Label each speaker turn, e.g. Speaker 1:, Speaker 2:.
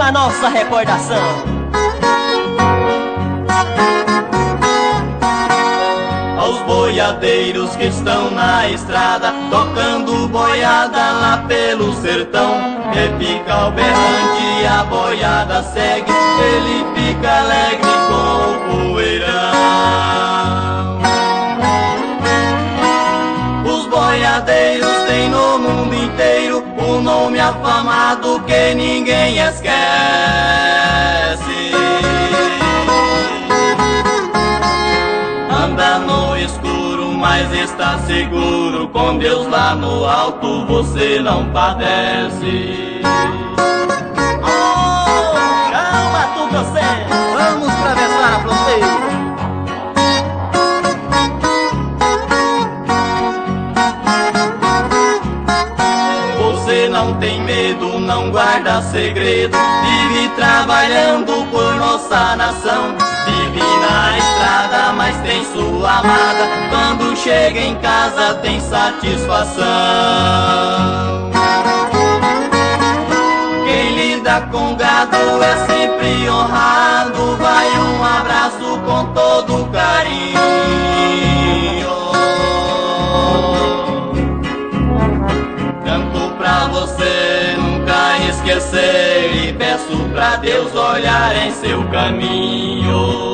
Speaker 1: na nossa recordação.
Speaker 2: Aos boiadeiros que estão na estrada, tocando boiada lá pelo sertão, repica o berrante e a boiada segue, ele fica alegre com o poeirão. Os boiadeiros têm no mundo inteiro um nome afamado que ninguém esquece. Anda no escuro, mas está seguro, com Deus lá no alto você não padece.
Speaker 1: Oh, calma, Tucacé, vamos atravessar a fronteira.
Speaker 2: Você não tem medo, não guarda segredo, vive trabalhando por nossa nação. Vive na estrada, mas tem sua amada, quando chega em casa tem satisfação. Quem lida com gado é sempre honrado, vai um abraço com todo carinho. Canto pra você nunca esquecer e peço pra Deus olhar em seu caminho.